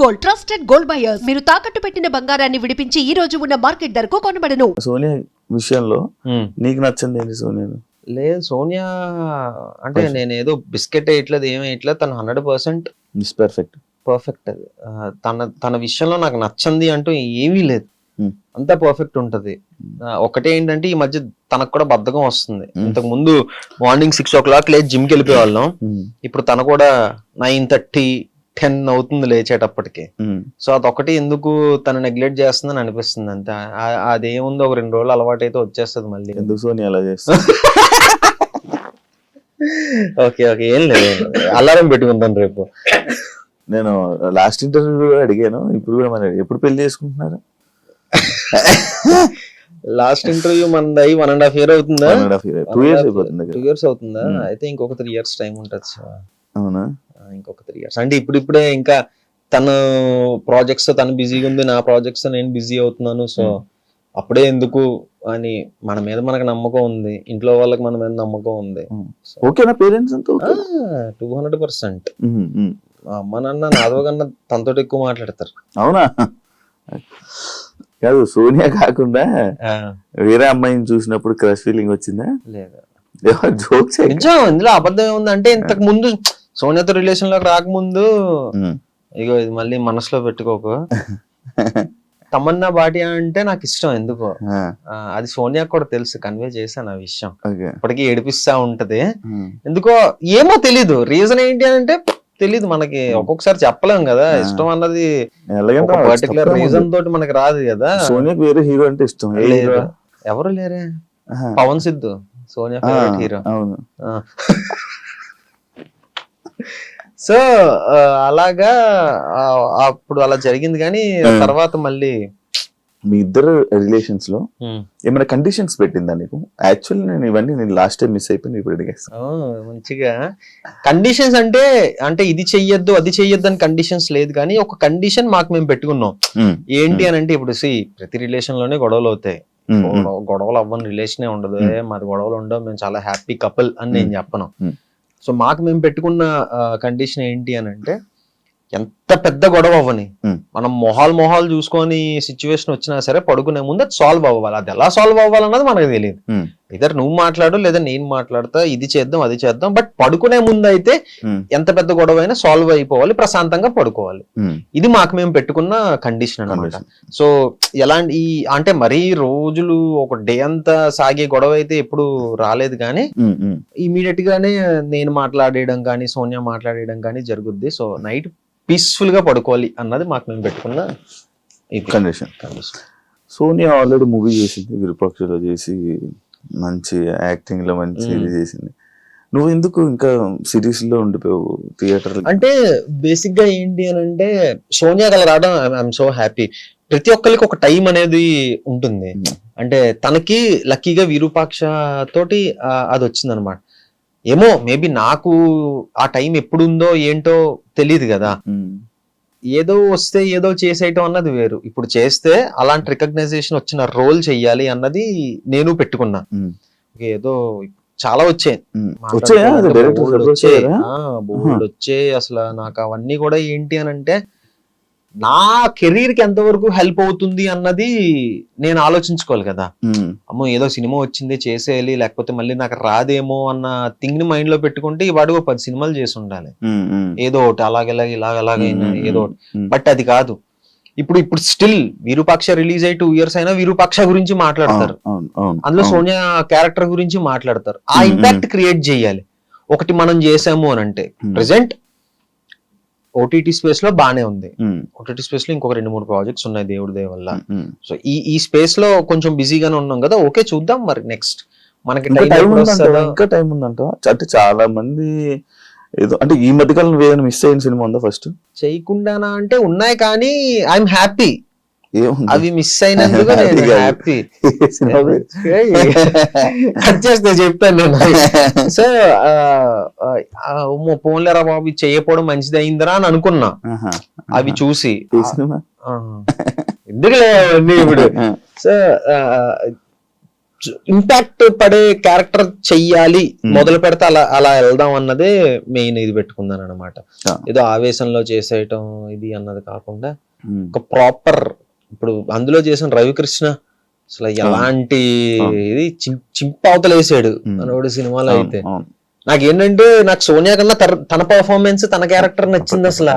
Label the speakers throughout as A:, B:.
A: Gold, trusted gold buyers. మీరు తాకట్టు పెట్టిన బంగారాన్ని విడిపించి ఈ రోజు ఉన్న మార్కెట్ ధరకు కొనబడను.
B: సోనియా విషయంలో నీకు నచ్చింది ఏంటి సోనియా?
C: లేదు, సోనియా అంటే నేను ఏదో బిస్కెట్ వేయట్లేదు, ఏమి వేయట్లేదు. తను 100% పర్ఫెక్ట్. అది తన విషయంలో నాకు నచ్చింది అంటూ ఏమీ లేదు, అంతా పర్ఫెక్ట్ ఉంటది. ఒకటే ఏంటంటే ఈ మధ్య తనకు కూడా బద్ధకం వస్తుంది. ఇంతకు ముందు మార్నింగ్ 6 o'clock లేచి జిమ్కి వెళ్ళిపోయే వాళ్ళం. ఇప్పుడు తను కూడా 9:30, 10 అవుతుంది లేచేటప్పటికి. సో అదొకటి ఎందుకు తను నెగ్లెక్ట్ చేస్తుందని అనిపిస్తుంది అంతే. అదేముందో ఒక 2 రోజులు అలవాటు అయితే వచ్చేస్తుంది మళ్ళీ.
B: ఎందుకు సోనియా అలా చేస్తా?
C: ఓకే ఏం లేదు, అలారం పెట్టుకుంటాను రేపు.
B: నేను లాస్ట్ ఇంటర్వ్యూ అడిగాను, ఇప్పుడు కూడా మన ఎప్పుడు పెళ్లి చేసుకుంటున్నారు?
C: లాస్ట్ ఇంటర్వ్యూ మనది 1.5 years అవుతుందా?
B: 2 years అయిపోతుంది.
C: 2 years అవుతుందా? అయితే ఇంకొక 3 years టైం ఉంటుంది.
B: అవునా?
C: ఇంకొక 3 years అంటే ఇప్పుడిప్పుడే ఇంకా తన ప్రాజెక్ట్స్ తను బిజీగా ఉంది, నా ప్రాజెక్ట్స్ నేను బిజీ అవుతున్నాను. సో అప్పుడే ఎందుకు అని మన మీద మనకు నమ్మకం ఉంది, ఇంట్లో వాళ్ళకి మన మీద నమ్మకం ఉంది.
B: ఓకేనా పేరెంట్స్ అంతా?
C: 200%. అమ్మ నాన్న నాదో కన్నా తనతో ఎక్కువ మాట్లాడతారు.
B: అవునా? కాదు, సోనియా కాకుండా వేరే అమ్మాయిని చూసినప్పుడు క్రష్ ఫీలింగ్ వచ్చిందా?
C: లేదా,
B: జోక్స్.
C: ఇందులో అబద్ధం ఏముంది అంటే ఇంతకు ముందు సోనియాతో రిలేషన్ లోకి రాకముందు, ఇగో ఇది మళ్ళీ మనసులో పెట్టుకోకు, తమన్నా భాటియా అంటే నాకు ఇష్టం ఎందుకో. అది సోనియా కూడా తెలుసు, కన్వే చేశాను ఆ విషయం. ఇప్పటికీ ఏడిపిస్తా ఉంటది ఎందుకో, ఏమో తెలీదు. రీజన్ ఏంటి అంటే తెలీదు మనకి, ఒక్కొక్కసారి చెప్పలేం కదా. ఇష్టం అన్నది పర్టికులర్ రీజన్ తోటి మనకి రాదు కదా.
B: సోనియాకి వేరే హీరో అంటే ఇష్టం
C: ఎవరు లేరే? Pavan Siddhu Sonia favourite hero.
B: అవును.
C: సో అలాగా అప్పుడు అలా జరిగింది. కానీ తర్వాత మళ్ళీ
B: మీ ఇద్దరు రిలేషన్స్ లో ఏమైనా కండిషన్స్ పెట్టిందా నీకు? యాక్చువల్లీ నేను ఇవన్నీ లాస్ట్ టైం మిస్ అయిపోయింది, ఇప్పుడు అడిగేస్తాను.
C: మంచిగా కండిషన్స్ అంటే ఇది చెయ్యొద్దు అది చెయ్యొద్దు అని కండిషన్స్ లేదు, కానీ ఒక కండిషన్ మాకు మేము పెట్టుకున్నాం. ఏంటి అని అంటే, ఇప్పుడు ప్రతి రిలేషన్ లోనే గొడవలు అవుతాయి. గొడవలు అవ్వని రిలేషనే ఉండదు. మాది గొడవలు ఉండవు, మేము చాలా హ్యాపీ కపుల్ అని నేను చెప్పను. సో మాకు మేము పెట్టుకున్న కండిషన్ ఏంటి అని అంటే, ఎంత పెద్ద గొడవ అవ్వని, మనం మొహాలు చూసుకొని సిచ్యువేషన్ వచ్చినా సరే పడుకునే ముందు అది సాల్వ్ అవ్వాలి. అది ఎలా సాల్వ్ అవ్వాలన్నది మనకు తెలియదు. ఇద్దరు నువ్వు మాట్లాడు లేదా నేను మాట్లాడతా, ఇది చేద్దాం అది చేద్దాం, బట్ పడుకునే ముందు అయితే ఎంత పెద్ద గొడవ అయినా సాల్వ్ అయిపోవాలి, ప్రశాంతంగా పడుకోవాలి. ఇది మాకు మేము పెట్టుకున్న కండిషన్ అన్నమాట. సో ఎలాంటి అంటే మరీ రోజులు ఒక డే అంతా సాగే గొడవ అయితే ఎప్పుడు రాలేదు, కానీ ఇమీడియట్ గానే నేను మాట్లాడేయడం కానీ సోనియా మాట్లాడేయడం కానీ జరుగుద్ది. సో నైట్ పీస్ఫుల్ గా పడుకోవాలి అన్నది మాకు మేము పెట్టుకున్న
B: కండిషన్. సోనియా ఆల్రెడీ మూవీ చేసింది, విరూపాక్షలో చేసి మంచి యాక్టింగ్ లో మంచి ఇది చేసింది. నువ్వు ఎందుకు ఇంకా సిరీస్ లో ఉండిపోయావు థియేటర్?
C: అంటే బేసిక్ గా ఏంటి అని అంటే, సోనియా గల రావడం ఐఎమ్ సో హ్యాపీ. ప్రతి ఒక్కరికి ఒక టైం అనేది ఉంటుంది. అంటే తనకి లక్కీగా విరూపాక్ష తోటి అది వచ్చింది అనమాట. ఏమో మేబీ నాకు ఆ టైం ఎప్పుడుందో ఏంటో తెలియదు కదా. ఏదో వస్తే ఏదో చేసేయటం అన్నది వేరు. ఇప్పుడు చేస్తే అలాంటి రికగ్నైజేషన్ వచ్చిన రోల్ చెయ్యాలి అన్నది నేను పెట్టుకున్నా. ఏదో చాలా వచ్చాయి, బోల్డ్ వచ్చాయి. అసలు నాకు అవన్నీ కూడా ఏంటి అని అంటే, నా కెరీర్ కి ఎంతవరకు హెల్ప్ అవుతుంది అన్నది నేను ఆలోచించుకోవాలి కదా. అమ్మో ఏదో సినిమా వచ్చింది చేసేయాలి, లేకపోతే మళ్ళీ నాకు రాదేమో అన్న థింగ్ ని మైండ్ లో పెట్టుకుంటే వాడు 10 సినిమాలు చేసి ఉండాలి, ఏదో ఒకటి అలాగైనా ఏదో ఒకటి. బట్ అది కాదు. ఇప్పుడు స్టిల్ విరూపాక్ష రిలీజ్ అయ్యి 2 years అయినా విరూపాక్ష గురించి మాట్లాడతారు, అందులో సోనియా క్యారెక్టర్ గురించి మాట్లాడతారు. ఆ ఇంపాక్ట్ క్రియేట్ చేయాలి. ఒకటి మనం చేసాము అని అంటే, ప్రెసెంట్ ఓటీటీ స్పేస్ లో బానే ఉంది. ఓటీటీ స్పేస్ లో ఇంకొక 2-3 ప్రాజెక్ట్స్ ఉన్నాయి దేవుడి దయ వల్ల. సో ఈ స్పేస్ లో కొంచెం బిజీగానే ఉన్నాం కదా. ఓకే చూద్దాం మరి నెక్స్ట్ మనకి
B: ఇంకా టైం ఉందంట. అంటే చాలా మంది ఏదో అంటే ఈ మధ్యకాలం ఏదైనా మిస్ అయిన సినిమా ఉందా? ఫస్ట్
C: చేయకుండానా అంటే ఉన్నాయి, కానీ ఐఎమ్ హ్యాపీ. అవి మిస్ అయినందుకు నేను హ్యాపీ. కట్ చేస్తే చెప్తాను నేను. సో పోన్లేరా బాబు చేయకపోవడం మంచిది అయిందిరా అని అనుకున్నా అవి చూసి. ఎందుకులే ఇప్పుడు సో ఇంపాక్ట్ పడే క్యారెక్టర్ చెయ్యాలి మొదలు పెడితే అలా అలా వెళ్దాం అన్నదే మెయిన్ ఇది పెట్టుకున్నాను అనమాట. ఏదో ఆవేశంలో చేసేయటం ఇది అన్నది కాకుండా ఒక ప్రాపర్, ఇప్పుడు అందులో చేసిన రవికృష్ణ అసలు ఎలాంటి ఇది చింపవతలేసాడు మనోడు సినిమాలో అయితే. నాకేంటంటే నాకు సోనియా కన్నా తన పర్ఫార్మెన్స్ తన క్యారెక్టర్ నచ్చింది అసలు.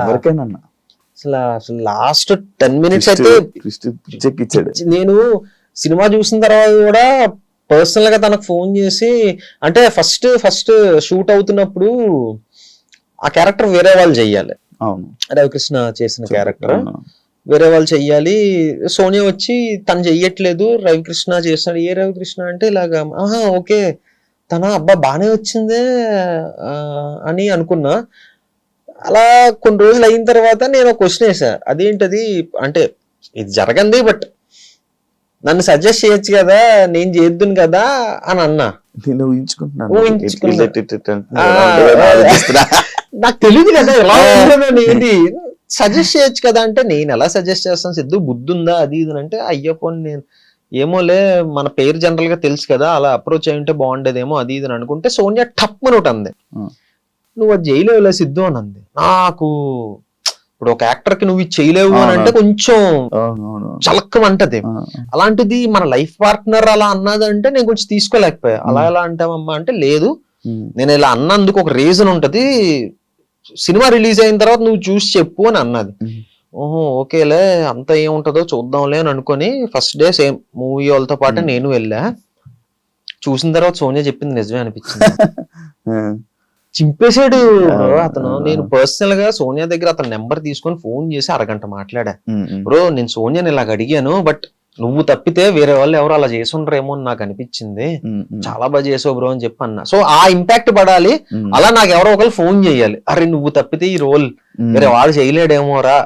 C: అసలు లాస్ట్ 10 minutes అయితే నేను సినిమా చూసిన తర్వాత కూడా పర్సనల్ గా తనకు ఫోన్ చేసి, అంటే ఫస్ట్ షూట్ అవుతున్నప్పుడు ఆ క్యారెక్టర్ వేరే వాళ్ళు చెయ్యాలి, రవికృష్ణ చేసిన క్యారెక్టర్ వేరే వాళ్ళు చెయ్యాలి. సోనియా వచ్చి తను చెయ్యట్లేదు, రవికృష్ణ చేస్తున్నాడు. ఏ రవికృష్ణ అంటే ఇలాగా, ఆహా ఓకే తన అబ్బా బానే వచ్చిందే అని అనుకున్నా. అలా కొన్ని రోజులు అయిన తర్వాత నేను క్వశ్చన్ వేసా, అదేంటది అంటే ఇది జరగంది బట్ నన్ను సజెస్ట్ చేయొచ్చు కదా, నేను చేద్దును కదా అని అన్నా. నాకు తెలియదు కదా ఎలా ఏంటి, సజెస్ట్ చేయొచ్చు కదా అంటే నేను ఎలా సజెస్ట్ చేస్తాను సిద్ధు, బుద్ధి ఉందా అది ఇది అంటే, అయ్యప్ప నేను ఏమోలే మన పేరు జనరల్ గా తెలుసు కదా, అలా అప్రోచ్ అయి ఉంటే బాగుండేదేమో అది ఇది అని అనుకుంటే సోనియా టప్ అని ఒకటి అంది, నువ్వు అది చేయలేవులే సిద్ధు అని అంది. నాకు ఇప్పుడు ఒక యాక్టర్ కి నువ్వు ఇది చేయలేవు అని అంటే కొంచెం చలక్కమంటది. అలాంటిది మన లైఫ్ పార్ట్నర్ అలా అన్నదంటే నేను కొంచెం తీసుకోలేకపోయా. అలా ఎలా అంటావమ్మా అంటే, లేదు నేను ఇలా అన్నందుకు ఒక రీజన్ ఉంటది, సినిమా రిలీజ్ అయిన తర్వాత నువ్వు చూసి చెప్పు అని అన్నది. ఓహో ఓకేలే అంత ఏముంటదో చూద్దాంలే అని అనుకొని ఫస్ట్ డే సేమ్ మూవీ వాళ్ళతో పాటు నేను వెళ్ళా. చూసిన తర్వాత సోనియా చెప్పింది నిజమే అనిపించింది. చింపేశాడు అతను. నేను పర్సనల్ గా సోనియా దగ్గర అతను నెంబర్ తీసుకొని ఫోన్ చేసి అరగంట మాట్లాడా. బ్రో నేను సోనియాని ఇలాగ అడిగాను, బట్ నువ్వు తప్పితే వేరే వాళ్ళు ఎవరు అలా చేసి ఉండరేమో అని నాకు అనిపించింది, చాలా బాగా చేసావు బ్రో అని చెప్పి అన్నా. సో ఆ ఇంపాక్ట్ పడాలి, అలా నాకు ఎవరో ఒకరు ఫోన్ చేయాలి, అరే నువ్వు తప్పితే ఈ రోల్ వేరే వాడు చేయలేడేమోరా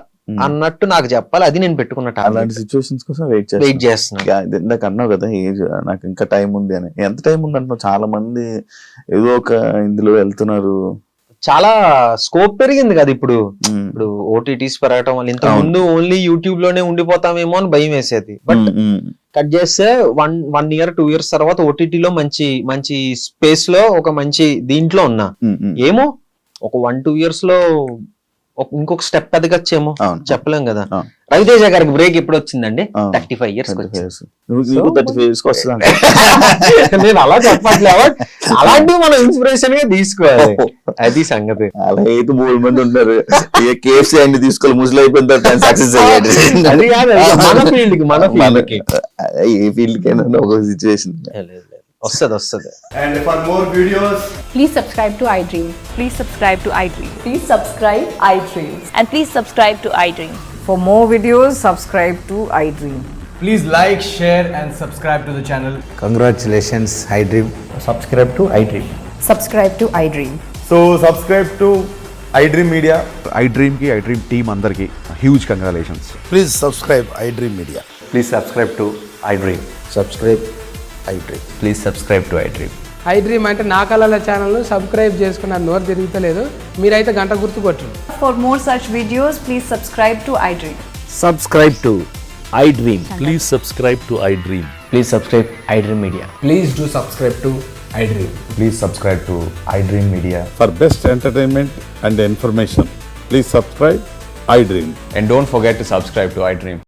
C: అన్నట్టు నాకు చెప్పాలి. అది నేను పెట్టుకున్నట్టు
B: అలాంటి సిచ్యువేషన్స్ కోసం వెయిట్ చేస్తున్నా. ఇందాక అన్నావు కదా ఏజ్ నాకు ఇంకా టైం ఉంది అని, ఎంత టైం ఉంది అంటున్నావు? చాలా మంది ఏదో ఒక ఇందులో వెళ్తున్నారు,
C: చాలా స్కోప్ పెరిగింది కదా ఇప్పుడు. ఇప్పుడు ఓటీటీస్ పెరగటం వల్ల, ఇంత ముందు ఓన్లీ యూట్యూబ్ లోనే ఉండిపోతామేమో అని భయం వేసేది, బట్ కట్ చేస్తే 1 year 2 years తర్వాత ఓటీటీలో మంచి స్పేస్ లో ఒక మంచి దీంట్లో ఉన్నా. ఏమో ఒక 1-2 years లో ఇంకొక స్టెప్ ఎదగచ్చేమో చెప్పలేం కదా. రవితేజ గారికి బ్రేక్ ఎప్పుడు వచ్చిందండి? 35 years. నేను అలా చెప్పట్లే, అలాంటివి మనం ఇన్స్పిరేషన్ గా తీసుకోవాలి, అది సంగతి.
B: అలా అయితే 3 మంది ఉంటారు, కేఎఫ్సీ అన్ని తీసుకోవాలి, ముసలి అయిపోయిన తర్వాత సక్సెస్ అయ్యాడు.
C: అది కాదు మన ఫీల్డ్ కి
B: ఏ ఫీల్డ్ కైనా ఒక సిచ్యువేషన్
C: వస్తుంది.
D: And for more videos,
E: please subscribe to iDream.
F: Please subscribe to iDream.
E: Please subscribe iDream.
F: And please subscribe to iDream.
G: For more videos, subscribe to iDream.
D: please like, share and subscribe to the channel.
H: Congratulations, iDream.
I: Subscribe to iDream.
E: Subscribe to iDream.
D: So subscribe to iDream Media.
J: iDream ki iDream team andarki huge congratulations.
H: Please subscribe iDream Media.
I: Please subscribe to iDream.
H: Subscribe iDream.
I: Please subscribe to iDream.
K: iDream అంటే నా కళల ఛానల్ను subscribe చేసుకున్న నోరు తిరుగుతలేదు, మీరైతే గంట గుర్తు కొట్టండి.
E: For more such videos, please subscribe to iDream.
I: Subscribe to iDream.
L: Please subscribe to iDream.
I: Please subscribe iDream Media.
D: Please do subscribe to iDream.
H: Please subscribe to iDream Media.
L: For best entertainment and information, please subscribe iDream.
I: And don't forget to subscribe to iDream.